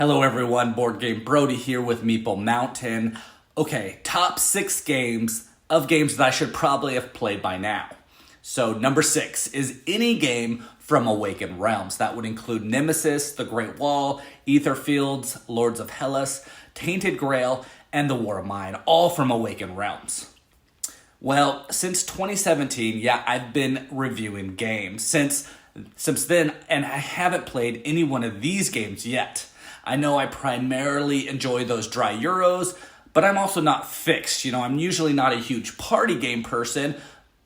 Hello everyone, Boardgame Brody here with Meeple Mountain. Okay, top 6 games that I should probably have played by now. So number 6 is any game from Awakened Realms. That would include Nemesis, The Great Wall, Aetherfields, Lords of Hellas, Tainted Grail, and The War of Mine, all from Awakened Realms. Well, since 2017, I've been reviewing games since then, and I haven't played any one of these games yet. I know I primarily enjoy those dry Euros, but I'm also not fixed. I'm usually not a huge party game person,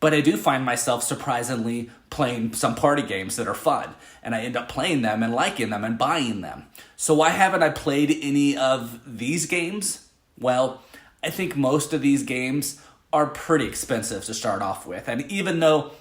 but I do find myself surprisingly playing some party games that are fun, and I end up playing them and liking them and buying them. So why haven't I played any of these games? Well, I think most of these games are pretty expensive to start off with, and even though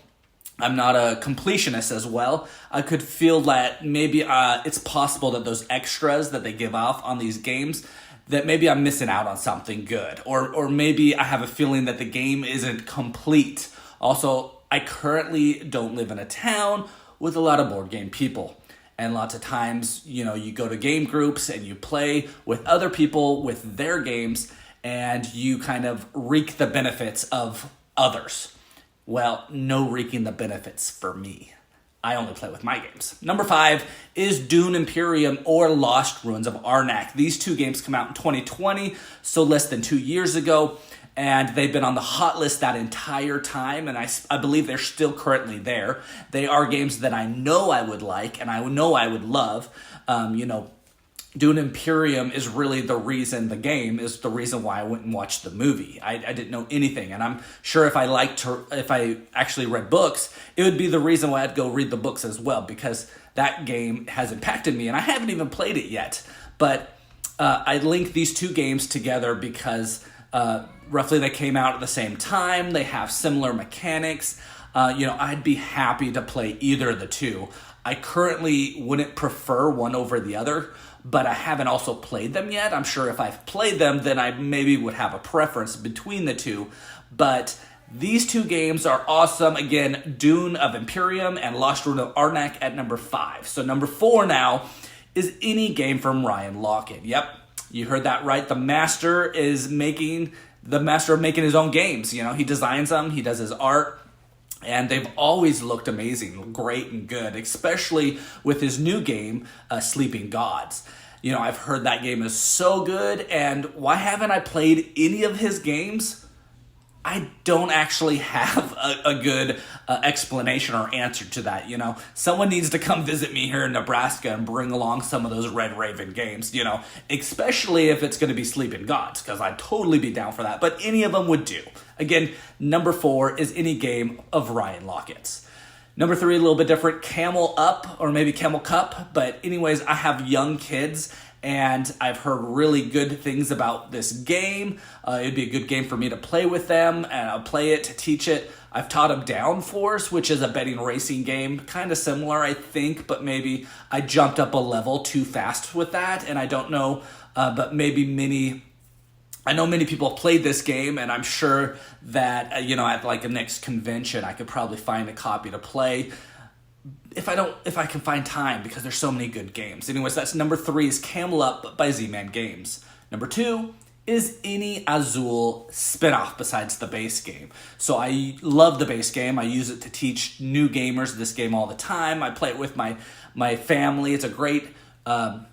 I'm not a completionist as well, I could feel that maybe it's possible that those extras that they give off on these games, that maybe I'm missing out on something good. Or maybe I have a feeling that the game isn't complete. Also, I currently don't live in a town with a lot of board game people. And lots of times, you go to game groups and you play with other people with their games and you kind of reap the benefits of others. Well, no reaping the benefits for me. I only play with my games. Number 5 is Dune Imperium or Lost Ruins of Arnak. These two games come out in 2020, so less than 2 years ago, and they've been on the hot list that entire time, and I believe they're still currently there. They are games that I know I would like, and I know I would love. Dune Imperium is really the reason why I went and watched the movie. I didn't know anything, and I'm sure if I actually read books, it would be the reason why I'd go read the books as well, because that game has impacted me, and I haven't even played it yet. But I link these two games together because roughly they came out at the same time. They have similar mechanics. I'd be happy to play either of the two. I currently wouldn't prefer one over the other, but I haven't also played them yet. I'm sure if I've played them, then I maybe would have a preference between the two. But these two games are awesome. Again, Dune of Imperium and Lost Ruins of Arnak at number 5. So number 4 now is any game from Ryan Locke. Yep, you heard that right. The master of making his own games. He designs them, he does his art. And they've always looked amazing, great and good, especially with his new game, Sleeping Gods. I've heard that game is so good, and why haven't I played any of his games? I don't actually have a good explanation or answer to that. Someone needs to come visit me here in Nebraska and bring along some of those Red Raven games, especially if it's going to be Sleeping Gods, because I'd totally be down for that. But any of them would do. Again, number 4 is any game of Ryan Lockett's. Number 3, a little bit different, Camel Up, or maybe Camel Cup. But anyways, I have young kids, and I've heard really good things about this game. It'd be a good game for me to play with them, and I'll play it to teach it. I've taught them Downforce, which is a betting racing game, kind of similar, I think, but maybe I jumped up a level too fast with that, and I don't know, but I know many people have played this game, and I'm sure that, at like a next convention, I could probably find a copy to play if I can find time, because there's so many good games. Anyways, that's number 3 is Camel Up by Z-Man Games. Number 2 is any Azul spinoff besides the base game. So I love the base game. I use it to teach new gamers this game all the time. I play it with my family. It's a great game.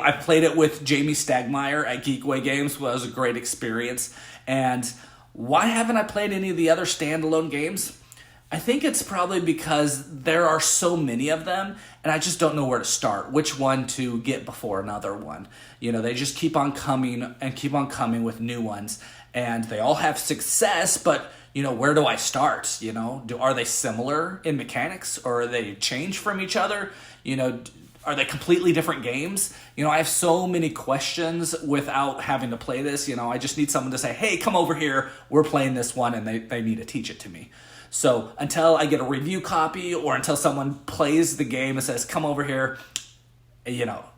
I played it with Jamie Stagmeyer at Geekway Games. Well, it was a great experience. And why haven't I played any of the other standalone games? I think it's probably because there are so many of them, and I just don't know where to start, which one to get before another one. They just keep on coming with new ones, and they all have success, but where do I start? Are they similar in mechanics, or are they change from each other? Are they completely different games? I have so many questions without having to play this. I just need someone to say, hey, come over here, we're playing this one, and they need to teach it to me. So until I get a review copy, or until someone plays the game and says, come over here,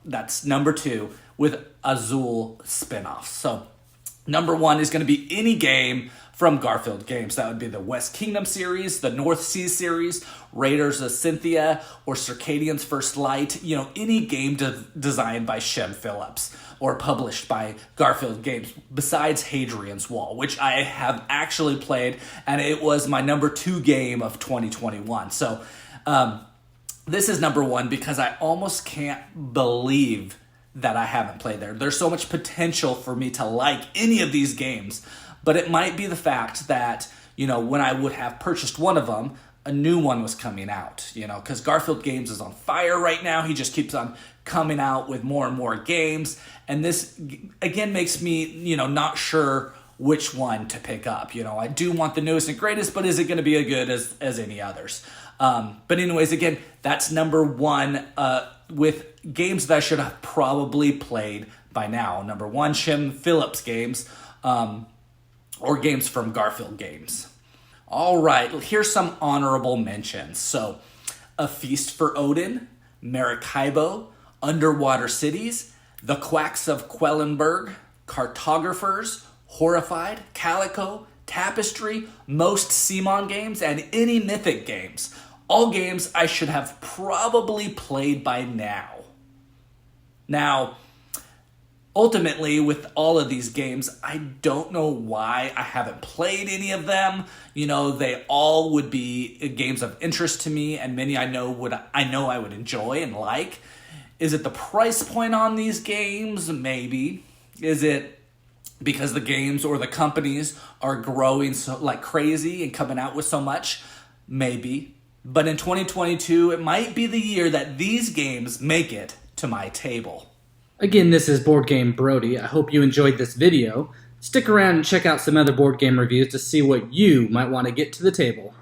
that's number 2 with Azul spinoffs. So number 1 is going to be any game from Garfield Games. That would be the West Kingdom series, the North Sea series, Raiders of Cynthia, or Circadian's First Light. Any game designed by Shem Phillips or published by Garfield Games, besides Hadrian's Wall, which I have actually played, and it was my number 2 game of 2021. So this is number 1 because I almost can't believe that I haven't played there. There's so much potential for me to like any of these games, but it might be the fact that, when I would have purchased one of them, a new one was coming out, because Garfield Games is on fire right now. He just keeps on coming out with more and more games. And this, again, makes me, not sure which one to pick up. I do want the newest and greatest, but is it going to be as good as any others? But anyways, again, that's number 1 with games that I should have probably played by now. Number 1, Shem Phillips games, or games from Garfield Games. All right, here's some honorable mentions. So, A Feast for Odin, Maracaibo, Underwater Cities, The Quacks of Quellenberg, Cartographers, Horrified, Calico, Tapestry, most Simon games, and any Mythic games. All games I should have probably played by now. Now, ultimately, with all of these games, I don't know why I haven't played any of them. They all would be games of interest to me, and many I know I would enjoy and like. Is it the price point on these games? Maybe. Is it because the games or the companies are growing so like crazy and coming out with so much? Maybe. But in 2022, it might be the year that these games make it to my table. Again, this is Board Game Brody. I hope you enjoyed this video. Stick around and check out some other board game reviews to see what you might want to get to the table.